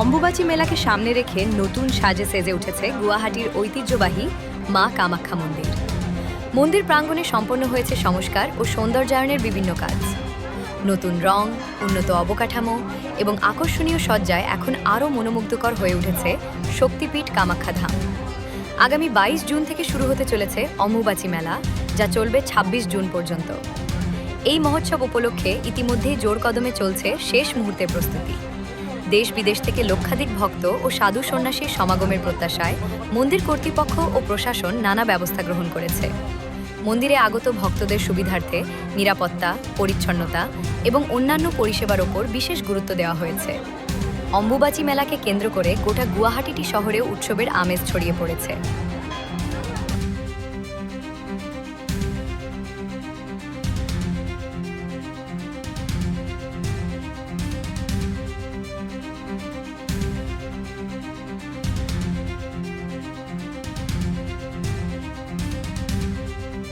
অম্বুবাচী মেলাকে সামনে রেখে নতুন সাজে সেজে উঠেছে গুয়াহাটির ঐতিহ্যবাহী মা কামাখ্যা মন্দির। মন্দির প্রাঙ্গণে সম্পন্ন হয়েছে সংস্কার ও সৌন্দর্যায়নের বিভিন্ন কাজ। নতুন রং, উন্নত অবকাঠামো এবং আকর্ষণীয় সজ্জায় এখন আরও মনোমুগ্ধকর হয়ে উঠেছে শক্তিপীঠ কামাখ্যা ধাম। আগামী 22 জুন থেকে শুরু হতে চলেছে অম্বুবাচী মেলা, যা চলবে 26 জুন পর্যন্ত। এই মহোৎসব উপলক্ষে ইতিমধ্যেই জোর কদমে চলছে শেষ মুহূর্তের প্রস্তুতি। দেশ বিদেশ থেকে লক্ষাধিক ভক্ত ও সাধু সন্ন্যাসীর সমাগমের প্রত্যাশায় মন্দির কর্তৃপক্ষ ও প্রশাসন নানা ব্যবস্থা গ্রহণ করেছে। মন্দিরে আগত ভক্তদের সুবিধার্থে নিরাপত্তা, পরিচ্ছন্নতা এবং অন্যান্য পরিষেবার ওপর বিশেষ গুরুত্ব দেওয়া হয়েছে। অম্বুবাচী মেলাকে কেন্দ্র করে গোটা গুয়াহাটি শহরেও উৎসবের আমেজ ছড়িয়ে পড়েছে।